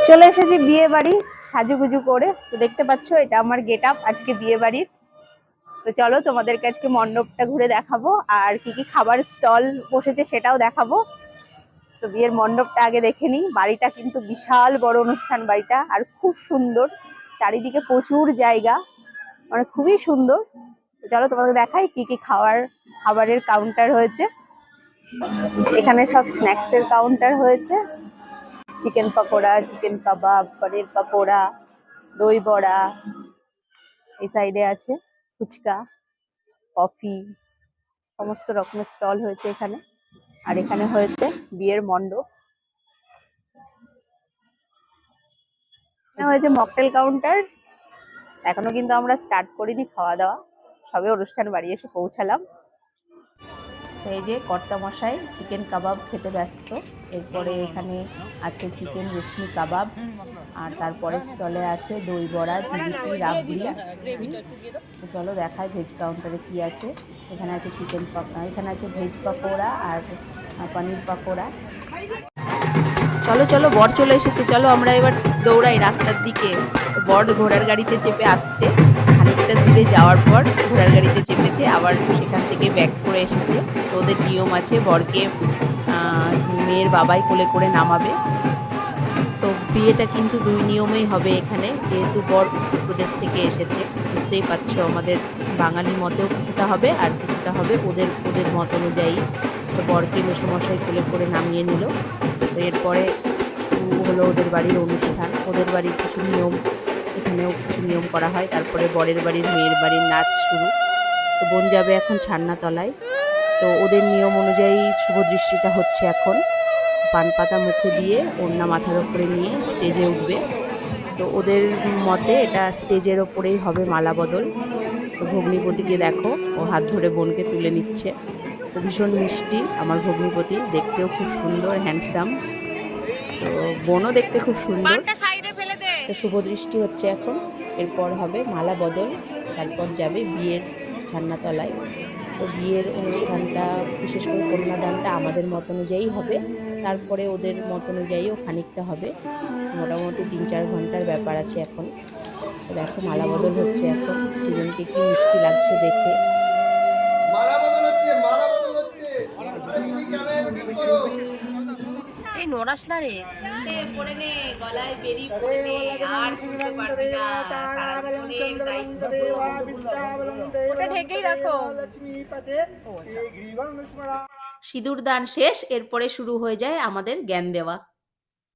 চলে এসেছি বিয়ে বাড়ি সাজুগুজু করে। তো দেখতে পাচ্ছ এটা আমার গেট আপ আজকে বিয়ে বাড়ির। তো চলো তোমাদেরকে আজকে মণ্ডপটা ঘুরে দেখাবো আর কি কি খাবার স্টল বসেছে সেটাও দেখাবো। তো বিয়ের মণ্ডপটা আগে দেখে নিই। বাড়িটা কিন্তু বিশাল বড় অনুষ্ঠান বাড়িটা আর খুব সুন্দর, চারিদিকে প্রচুর জায়গা, মানে খুবই সুন্দর। তো চলো তোমাদের দেখাই কি কি খাবারের কাউন্টার হয়েছে। এখানে সব স্ন্যাক্স এর কাউন্টার হয়েছে, চিকেন পকোড়া, চিকেন কাবাব, পনির পকোড়া, দই বড়া। এই সাইডে আছে ফুচকা, কফি, সমস্ত রকমের স্টল হয়েছে এখানে। আর এখানে হয়েছে বিয়ের মণ্ডপ, এখানে হয়েছে মকটেল কাউন্টার। এখনো কিন্তু আমরা স্টার্ট করিনি খাওয়া দাওয়া, সবে অনুষ্ঠান বাড়ি এসে পৌঁছালাম। এই যে কর্তা মশাই চিকেন কাবাব খেতে ব্যস্ত। এরপরে এখানে আছে চিকেন রেশমি কাবাব, আর তারপরে স্টলে আছে দই বড়া, জিলিপি, রাবড়ি। চলো দেখায় ভেজ কাউন্টারে কি আছে। এখানে আছে এখানে আছে ভেজ পাকোড়া আর পনির পাকোড়া। চলো চলো বর চলে এসেছে, চলো আমরা এবার দৌড়াই রাস্তার দিকে। বর ঘোড়ার গাড়িতে চেপে আসছে, খানিকটা দূরে যাওয়ার পর ঘোড়ার গাড়িতে চেপেছে, আবার সেখান থেকে ব্যাক করে এসেছে। তো ওদের নিয়ম আছে, বরকে মেয়ের বাবাই কোলে করে নামাবে। তো বিয়েটা কিন্তু দুই নিয়মেই হবে এখানে, যেহেতু বর উত্তরপ্রদেশ থেকে এসেছে। বুঝতেই পারছো আমাদের বাঙালি মতেও কিছুটা হবে আর কিছুটা হবে ওদের মত অনুযায়ী। তো বরকে মেসোমশাই কোলে করে নামিয়ে নিল। তো এরপরে শুরু হলো ওদের বাড়ির অনুষ্ঠান, ওদের বাড়ির কিছু নিয়ম, এখানেও কিছু নিয়ম করা হয়। তারপরে বরের বাড়ির মেয়ের বাড়ির নাচ শুরু। তো বোন যাবে এখন ছান্নাতলায়। তো ওদের নিয়ম অনুযায়ী শুভদৃষ্টিটা হচ্ছে এখন। পান পাতা মুখে দিয়ে ওড়না মাথার উপরে নিয়ে স্টেজে উঠবে। তো ওদের মতে এটা স্টেজের ওপরেই হবে মালা বদল। তো ভগ্নিপতিকে দেখো, ও হাত ধরে বোনকে তুলে নিচ্ছে। তো ভীষণ মিষ্টি আমার ভগ্নিপতি, দেখতেও খুব সুন্দর, হ্যান্ডসাম। তো বোনও দেখতে খুব সুন্দর। তো শুভদৃষ্টি হচ্ছে এখন, এরপর হবে মালা বদল, তারপর যাবে বিয়ের ছান্নাতলায়। তো বিয়ের অনুষ্ঠানটা বিশেষ করে কন্যাদানটা আমাদের মত অনুযায়ী হবে, তারপরে ওদের মত অনুযায়ীও খানিকটা হবে। মোটামুটি 3-4 ঘন্টার ব্যাপার আছে এখন। তো দেখো মালা বদল হচ্ছে এখন, দুজনকে কি মিষ্টি লাগছে দেখে। এই নড়াসলা রে পড়ে নে, গলায় বেরি পড়ে নে, আর খুলতে পারবি না, সারা জীবনের দায়িত্ব ওটা ঢেকেই রাখো। সিঁদুর দান শেষ, এরপরে শুরু হয়ে যায় আমাদের জ্ঞান দেওয়া।